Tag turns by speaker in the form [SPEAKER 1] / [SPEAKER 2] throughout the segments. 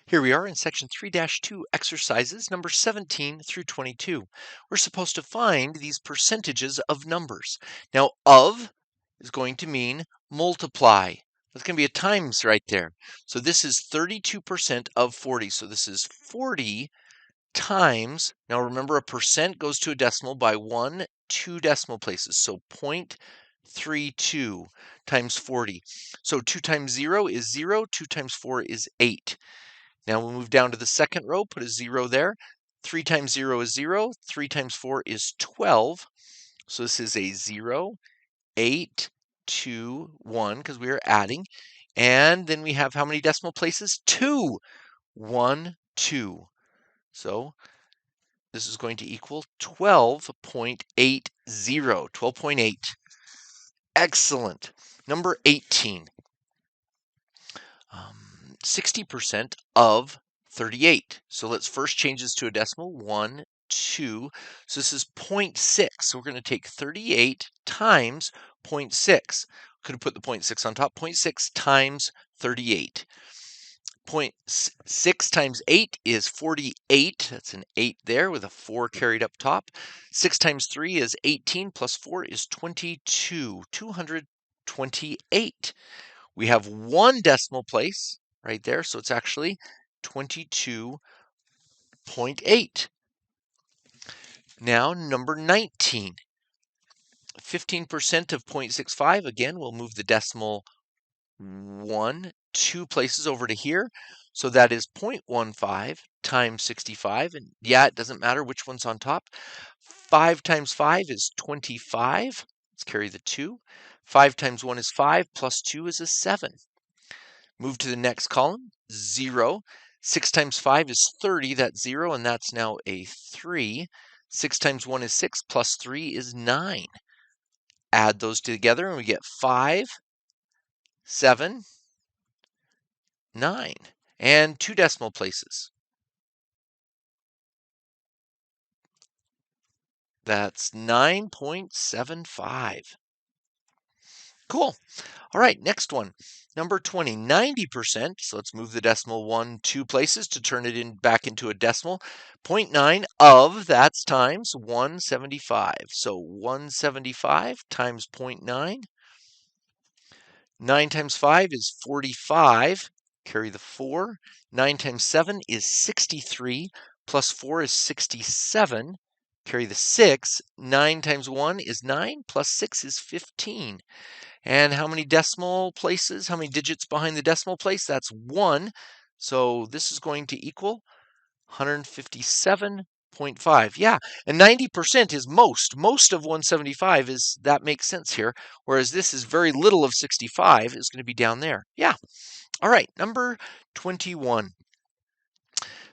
[SPEAKER 1] Here we are in section 3-2 exercises number 17 through 22. We're supposed to find these percentages of numbers. Now, of is going to mean multiply. That's going to be a times right there. So this is 32% of 40. So this is 40 times, now remember a percent goes to a decimal by 2 decimal places. So 0.32 times 40. So 2 times 0 is 0, 2 times 4 is 8. Now we'll move down to the second row, put a 0 there. 3 times 0 is 0. 3 times 4 is 12. So this is a 0, 8, 2, 1, because we are adding. And then we have how many decimal places? 2. 1, 2. So this is going to equal 12.80. 12.8. Excellent. Number 18. 60% of 38. So let's first change this to a decimal. 1, 2. So this is 0.6. So we're going to take 38 times 0.6. Could have put the 0.6 on top. 0.6 times 38. 0.6 times 8 is 48. That's an 8 there with a 4 carried up top. 6 times 3 is 18 plus 4 is 22. 228. We have one decimal place right there, so it's actually 22.8. Now, number 19. 15% of 0.65. Again, we'll move the decimal 2 places over to here. So that is 0.15 times 65. And yeah, it doesn't matter which one's on top. 5 times 5 is 25. Let's carry the 2. 5 times 1 is 5, plus 2 is a 7. Move to the next column, 0. 6 times 5 is 30, that's 0, and that's now a 3. 6 times 1 is 6, plus 3 is 9. Add those together and we get 5, 7, 9, and 2 decimal places. That's 9.75. Cool. All right, next one. Number 20, 90%. So let's move the decimal 2 places to turn it back into a decimal. 0.9 of, that's times 175. So 175 times 0.9. 9 times 5 is 45. Carry the 4. 9 times 7 is 63. Plus 4 is 67. Carry the 6. 9 times 1 is 9. Plus 6 is 15. And how many decimal places, how many digits behind the decimal place? That's 1. So this is going to equal 157.5. Yeah, and 90% is most. Most of 175 is, that makes sense here. Whereas this is very little of 65 is going to be down there. Yeah. All right, number 21.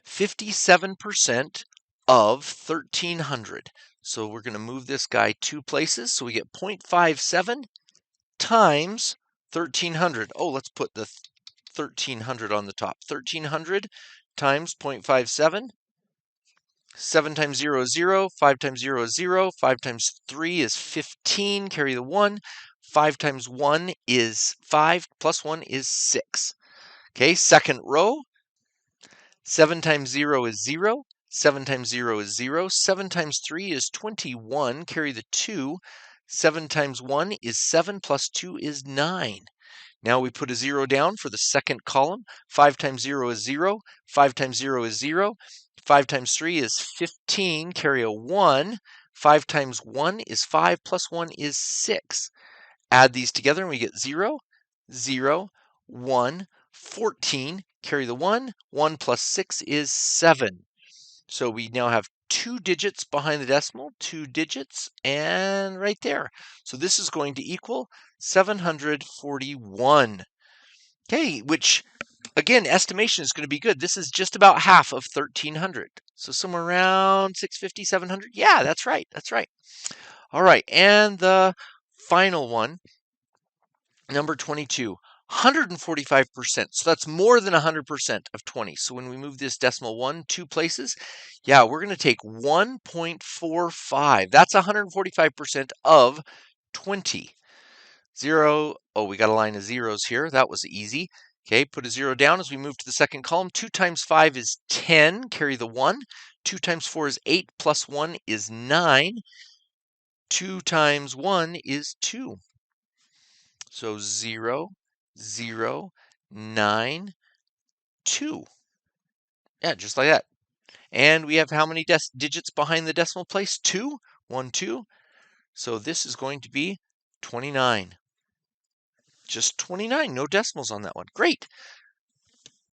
[SPEAKER 1] 57% of 1,300. So we're going to move this guy 2 places. So we get 0.57 times 1,300. Oh, let's put the 1,300 on the top. 1,300 times 0.57. 7 times 0 is 0. 5 times 0 is 0. 5 times 3 is 15. Carry the 1. 5 times 1 is 5. Plus 1 is 6. Okay, second row. 7 times 0 is 0. 7 times 0 is 0. 7 times 3 is 21. Carry the 2. 7 times 1 is 7, plus 2 is 9. Now we put a 0 down for the second column. 5 times 0 is 0. 5 times 0 is 0. 5 times 3 is 15. Carry a 1. 5 times 1 is 5, plus 1 is 6. Add these together and we get 0, 0, 1, 14. Carry the 1. 1 plus 6 is 7. So we now have 2 digits behind the decimal, 2 digits, and right there. So this is going to equal 741. Okay, which, again, estimation is going to be good. This is just about half of 1,300. So somewhere around 650, 700. Yeah, that's right. That's right. All right, and the final one, number 22. 145%. So that's more than 100% of 20. So when we move this decimal 2 places, yeah, we're going to take 1.45. That's 145% of 20. 0. Oh, we got a line of zeros here. That was easy. Okay, put a 0 down as we move to the second column. 2 times 5 is 10, carry the 1. 2 times 4 is 8, plus 1 is 9. 2 times 1 is 2. So 0, 0, 9, 2. Yeah, just like that. And we have how many digits behind the decimal place? 2. 1, 2. So this is going to be 29. Just 29, no decimals on that one. Great.